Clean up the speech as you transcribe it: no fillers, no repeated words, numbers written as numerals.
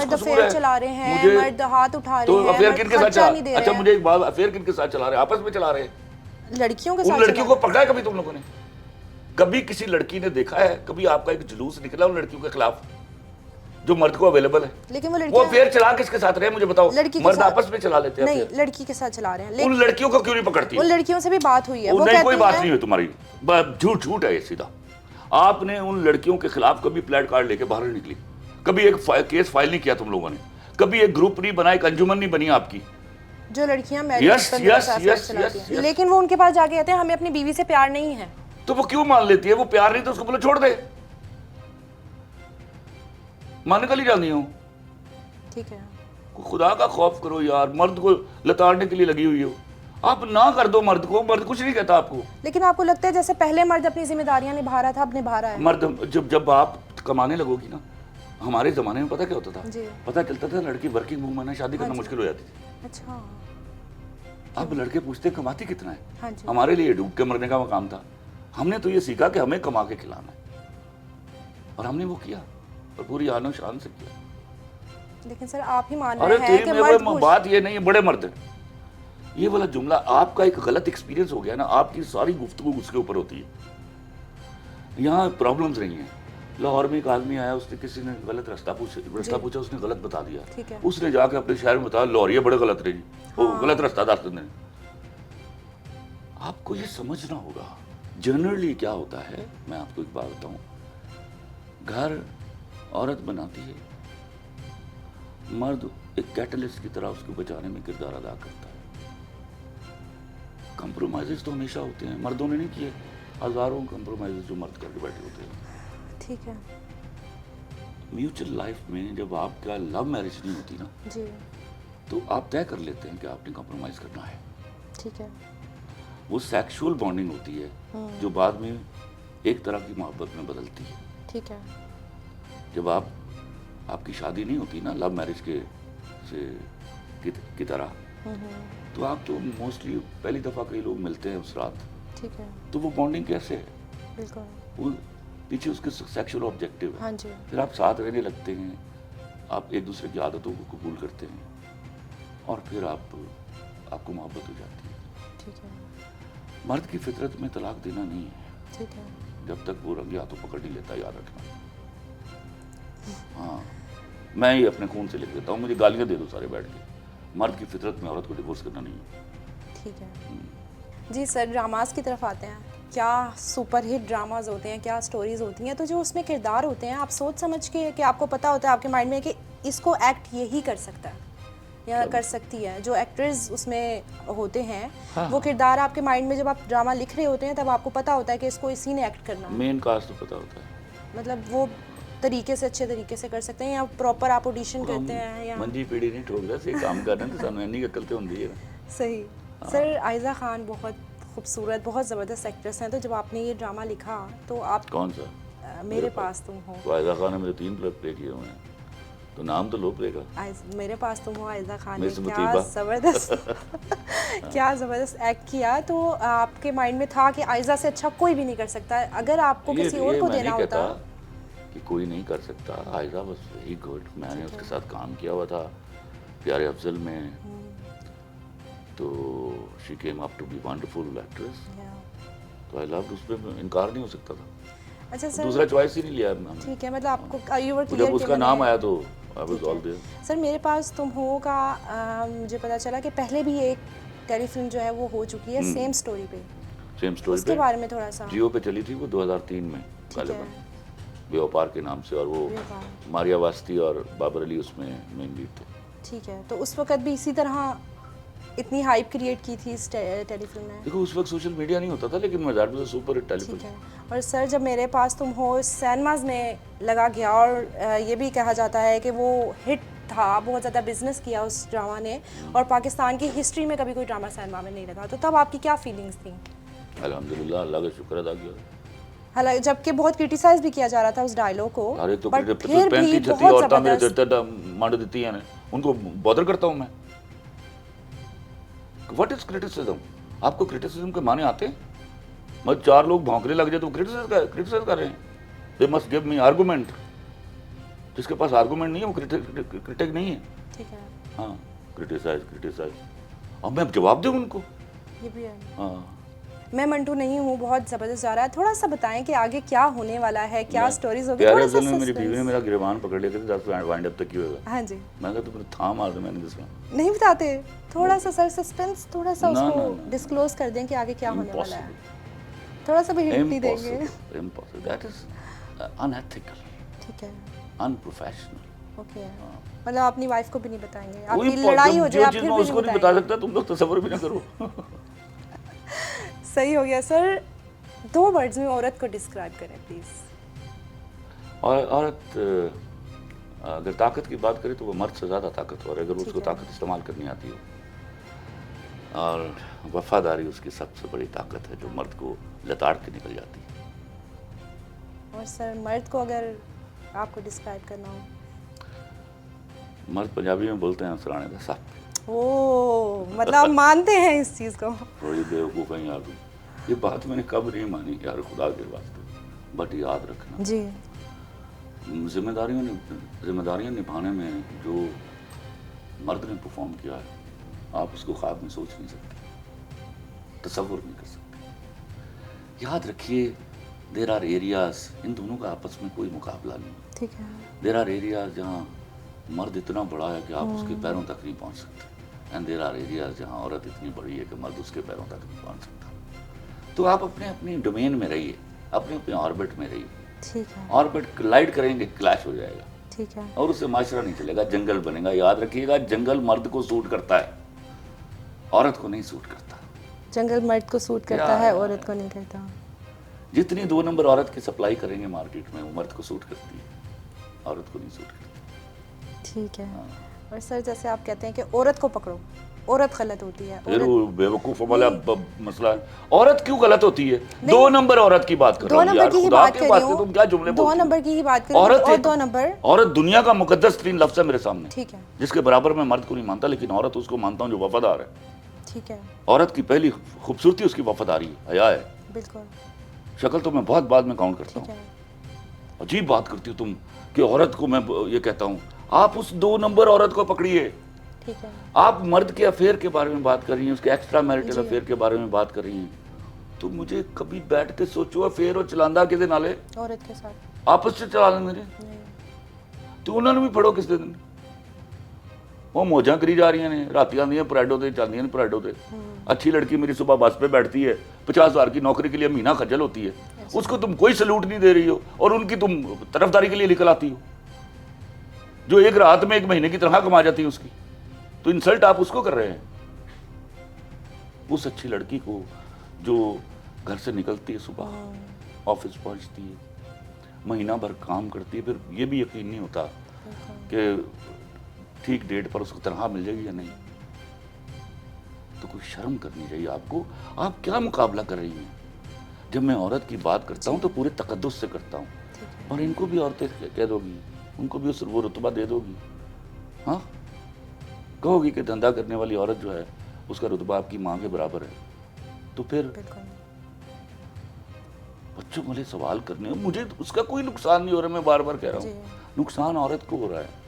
मर्द अफेयर चला रहे हैं, मर्द हाथ उठा रहे हैं, अफेयर किनके साथ चला रहे हैं? अच्छा मुझे एक बात, अफेयर किनके साथ चला रहे हैं? आपस में चला रहे हैं, लड़कियों के साथ। उन लड़कियों को पकड़ा है कभी तुम लोगों ने? कभी किसी लड़की ने देखा है कभी आपका एक जुलूस निकला उन लड़कियों के खिलाफ जो मर्द को अवेलेबल है? लेकिन वो अफेयर चला किसके साथ रहे मुझे बताओ? मर्द आपस में चला लेते हैं? नहीं, लड़की के साथ चला रहे हैं। उन लड़कियों को क्यों नहीं पकड़ती? उन लड़कियों से भी बात हुई है, वो नहीं कोई बात नहीं हुई तुम्हारी, झूठ है ये सीधा। आपने उन लड़कियों के खिलाफ कभी प्लेड कार्ड लेके बाहर नहीं निकली, कभी एक केस फाइल नहीं किया तुम लोगों ने, कभी एक ग्रुप नहीं बना, एक अंजुमन नहीं बनी आपकी जो लड़कियां मैरिज। लेकिन वो उनके पास जाके कहते हैं हमें अपनी बीवी से प्यार नहीं है, तो वो क्यों मान लेती है? वो प्यार नहीं तो उसको बोलो छोड़ दे, मानने का नहीं जानी हो। ठीक है, खुदा का खौफ करो यार, मर्द को लताड़ने के लिए लगी हुई हो, आप ना कर दो मर्द को, मर्द कुछ नहीं कहता आपको। लेकिन आपको लगता है जैसे पहले मर्द अपनी जिम्मेदारियां निभा रहा था, अब निभा रहा है? मर्द जब आप कमाने लगोगी ना, हमारे जमाने में पता क्या होता था? पता चलता था लड़की वर्किंग वूमन है, शादी करना मुश्किल हो जाती थी। अच्छा, अब लड़के पूछते कमाती कितना है? हमारे लिए डूब के मरने का मकाम था। हमने तो ये सीखा कि हमें कमा के खिलाना है, और हमने वो किया और पूरी आनो शान से किया। लेकिन सर आप ही मान रहे हैं कि मर्द बात ये नहीं है, बड़े मर्द हैं। ये वाला जुमला आपका एक गलत एक्सपीरियंस हो गया ना, आपकी सारी गुफ्तगू उसके ऊपर होती है। यहाँ प्रॉब्लम्स नहीं है। लाहौर में एक आदमी आया, उसने किसी ने गलत रास्ता पूछा, उसने गलत बता दिया, उसने जाके अपने शहर में बताया लाहौरिया बड़े गलत रहे जी, वो गलत रास्ता दास्ते ने। आपको ये समझना होगा जनरली क्या होता है। मैं आपको एक बात बताऊं, घर औरत बनाती है, मर्द एक कैटलिस्ट की तरह उसको बचाने में किरदार अदा करता है। कंप्रोमाइजेस तो हमेशा होते हैं, मर्दों ने नहीं किए, हजारों कंप्रोमाइजेस जो मर्द करके बैठे होते हैं। ठीक है, म्यूचुअल लाइफ में जब आपका लव मैरिज नहीं होती ना जी, तो आप तय कर लेते हैं कि आपने कंप्रोमाइज करना है। ठीक है, वो सेक्सुअल बॉन्डिंग होती है जो बाद में एक तरह की मोहब्बत में बदलती है। ठीक है, जब आपकी शादी नहीं होती ना लव मैरिज की तरह, तो आप तो मोस्टली पहली दफा कई लोग मिलते हैं उस रात, ठीक है, तो वो बॉन्डिंग कैसे है? बिल्कुल, वो पीछे उसके सेक्सुअल ऑब्जेक्टिव है। हाँ जी। फिर आप साथ रहने लगते हैं, आप एक दूसरे की आदतों को कबूल करते हैं, और फिर आपको मोहब्बत हो जाती है। ठीक है, मर्द की फितरत में तलाक देना नहीं है, ठीक है, जब तक वो रंगे हाथों पकड़ नहीं लेता, याद रखना। हाँ, मैं ही अपने खून से लिख देता हूँ, मुझे गालियाँ दे दो सारे बैठ के, मर्द की फितरत में औरत को डिवोर्स करना नहीं है। ठीक है जी। सर ड्रामास की तरफ आते हैं, क्या सुपरहिट ड्रामाज होते हैं, क्या स्टोरीज होती हैं, तो जो उसमें किरदार होते हैं आप सोच समझ के कि आपको पता होता है आपके माइंड में कि इसको एक्ट यही कर सकता है या कर सकती है, जो एक्टर्स उसमें होते हैं, हाँ, वो किरदार आपके माइंड में जब आप ड्रामा लिख रहे होते हैं तब आपको पता होता है कि इसको इसी ने एक्ट करना है। मेन कास्ट तो पता होता है, मतलब वो तरीके से अच्छे तरीके से कर सकते हैं, या प्रॉपर आप ऑडिशन करते हैं, या मंजी पीढ़ी नहीं ठोक रहा, सही काम कर रहे हैं तो सानू इन्हीं अकल ते हुंदी है। सही। सर आयजा खान बहुत खूबसूरत, बहुत ज़बरदस्त एक्ट्रेस हैं, तो जब आपने ये ड्रामा लिखा तो आप कौन सा? मेरे पास तुम हो। तो आयजा खान ने मेरे 3 प्ले किए हुए हैं, तो नाम तो लो प्ले का। मेरे पास तुम हो आयजा खान ने क्या ज़बरदस्त क्या ज़बरदस्त एक्ट किया। तो आपके माइंड में था कि आयजा से अच्छा कोई भी नहीं कर सकता, अगर आपको किसी और को देना होता कि कोई नहीं कर सकता, आयजा वाज वेरी गुड। मैंने उसके साथ काम किया हुआ था प्यारे अफजल में, तो she came up to be wonderful actress, तो आई लव्ड, उस पे इनकार नहीं हो सकता था। अच्छा सर, दूसरा चॉइस ही नहीं लिया हमने। ठीक है, मतलब आपको यू वर क्लियर जब उसका नाम आया तो I was all there. Sir मेरे पास तुम हो का मुझे पता चला कि पहले भी एक टेलीफिल्म जो है वो हो चुकी है सेम स्टोरी पे, उसके बारे में थोड़ा सा। जियो पे चली थी वो 2003 में व्यापार के नाम से, और वो मारिया वास्ती और बाबर अली उसमें मेन लीड थे। ठीक है, तो उस वक्त भी इसी तरह इतनी हाइप क्रिएट की थी इस टेलीफिल्म ने। देखो उस वक्त सोशल मीडिया नहीं होता था, लेकिन मज़ार में सुपर हिट टेलीफिल्म। ठीक है, और सर जब मेरे पास तुम हो सिनेमाज में लगा गया, और ये भी कहा जाता है कि वो हिट था, बहुत ज़्यादा बिजनेस किया उस ड्रामा ने, और पाकिस्तान की हिस्ट्री में कभी कोई ड्रामा सिनेमा में नहीं लगा, तो तब आपकी क्या फीलिंग्स थी? अल्हम्दुलिल्लाह, अल्लाह का शुक्र अदा किया। हालांकि जबकि बहुत क्रिटिसाइज भी किया जा रहा था उस डायलॉग को, अरे तो बट फिर भी बहुत ज़बरदस्त मांड देती हैं, उनको बॉदर करता हूँ मैं। What is criticism? आपको क्रिटिसिज्म के माने आते हैं? मतलब 4 लोग भौंकने लग जाए तो क्रिटिसाइज कर रहे हैं। They must give me argument. जिसके पास आर्गूमेंट नहीं है वो क्रिटिक नहीं है। ठीक है, हाँ, क्रिटिसाइज अब मैं जवाब दूँ उनको। ये भी है। हाँ, मैं मंटू नहीं हूँ, बहुत ज़बरदस्त जा रहा है। थोड़ा सा बताएं कि आगे क्या होने वाला है, क्या स्टोरीज होगी, प्यारे थोड़ा सा अफजल में मेरी बीवी ने suspense। मेरा गिरबान पकड़ लिया था 10 वाइंड अप तक की होगा। हाँ जी, मैं कहा तुमने था मार दे, मैंने दूसरा नहीं बताते, थोड़ा सा सर सस्पेंस, थोड़ा सा ना, उसको ना, ना, डिस्क्लोज कर दें कि आगे क्या होने वाला है, इम्पॉसिबल, थोड़ा सा भी हिंट नहीं देंगे। इम्पॉसिबल, दैट इज अनएथिकल, ठीक है, अनप्रोफेशनल। ओके। मतलब अपनी वाइफ को भी नहीं बताएंगे, कोई आपकी लड़ाई हो जो जाए आप चीज़ फिर मैं भी उसको नहीं नहीं बता बताएंगे। सकता तुम लोग तसव्वुर भी ना करो। सही हो गया सर। 2 वर्ड्स में औरत को डिस्क्राइब करें प्लीज। और औरत अगर ताकत की बात करें तो वो मर्द से ज़्यादा ताकतवर है, अगर उसको ताकत इस्तेमाल करनी आती हो। और वफादारी उसकी सबसे बड़ी ताकत है जो मर्द को लताड़ के निकल जाती है। और सर मर्द को अगर आपको डिस्क्राइब करना हो? मर्द पंजाबी में बोलते हैं सराने का साथ। ओ, मतलब आप मानते हैं इस चीज़ को? थोड़ी बेवकूफ़ है यार, ये बात मैंने कब नहीं मानी यार, खुदा के वास्ते, बट याद रखना जी, जिम्मेदारियां निभाने में जो मर्द ने परफॉर्म किया है, आप उसको ख्वाब में सोच नहीं सकते, तसव्वुर नहीं कर सकते। याद रखिए, देर आर एरियाज, इन दोनों का आपस में कोई मुकाबला नहीं। ठीक है, देर आर एरियाज जहाँ मर्द इतना बड़ा है कि आप उसके पैरों तक नहीं पहुँच सकते, एंड देर आर एरियाज जहाँ औरत इतनी बड़ी है कि मर्द उसके पैरों तक नहीं पहुँच सकता। तो आप अपने अपने डोमेन में रहिए, अपने अपने ऑर्बिट में रहिए। ठीक है, ऑर्बिट क्लाइड करेंगे, क्लैश हो जाएगा ठीक है, और उससे माशरा नहीं चलेगा, जंगल बनेगा। याद रखिएगा, जंगल मर्द को सूट करता है, औरत को नहीं सूट करता। जंगल मर्द को सूट करता है, औरत को नहीं करता। जितनी 2 नंबर औरत की सप्लाई करेंगे मार्केट में, वो मर्द को सूट करती है, औरत को नहीं सूट करती। ठीक है। और सर जैसे आप कहते हैं कि औरत को पकड़ो, औरत गलत होती है, फिर औरत वो बेवकूफ़ों वाला मसला है। औरत क्यों गलत होती है? 2 नंबर औरत की बात कर रहा 2 हूँ नंबर यार, की ही खुदा बात के कर रही वास्ते तुम क्या हूँ, जुमले 2 बोलती हो? नंबर की ही बात कर रही औरत हूँ, और एक- 2 नंबर। औरत दुनिया का मुकद्दस तीन लफ्ज़ है मेरे सामने, ठीक है, जिसके बराबर मैं मर्द को नहीं मानता, लेकिन औरत उसको मानता हूँ जो वफादार है। ठीक है, औरत की पहली खूबसूरती उसकी वफादारी है, हया है। बिल्कुल, शक्ल तो मैं बहुत बाद में काउंट करता ठीक हूँ। है, अजीब बात करती हो तुम कि औरत को मैं ये कहता हूँ, आप उस 2 नंबर औरत को पकड़िए। ठीक है, आप मर्द के अफेयर के बारे में बात कर रही हैं, उसके एक्स्ट्रा मैरिटल जी। अफेयर के बारे में बात कर रही हैं, तो मुझे कभी बैठ के सोचो, अफेयर और चलांदा किस नाले औरत के साथ आपस से चला लेंगे ने, नहीं। तो उन्होंने भी फड़ो किस दिन वो मौजा करी जा रही ने, राती आंदियां परेडो ते चलदियां ने परेडो ते। अच्छी लड़की मेरी सुबह बस पे बैठती है, 50,000 की नौकरी के लिए महीना खज्जल होती है, उसको तुम कोई सलूट नहीं दे रही हो, और उनकी तुम तरफदारी के लिए निकल आती हो, जो एक रात में 1 महीने की तनख्वाह कमा जाती है उसकी, तो इंसल्ट आप उसको कर रहे हैं। उस अच्छी लड़की को जो घर से निकलती है, सुबह ऑफिस पहुंचती है, महीना भर काम करती है, फिर ये भी यकीन नहीं होता कि ठीक डेट पर उसको तनख्वाह मिल जाएगी या नहीं, तो कोई शर्म करनी चाहिए आपको। आप क्या मुकाबला कर रही हैं? जब मैं औरत की बात करता हूँ तो पूरे तकद्दुस से करता हूँ, और इनको भी औरतें कह दोगी, उनको भी वो रुतबा दे दोगी। हाँ, कहोगी कि धंधा करने वाली औरत जो है उसका रुतबा आपकी माँ के बराबर है, तो फिर बच्चों वाले सवाल करने, मुझे उसका कोई नुकसान नहीं हो रहा, मैं बार बार कह रहा हूँ, नुकसान औरत को हो रहा है।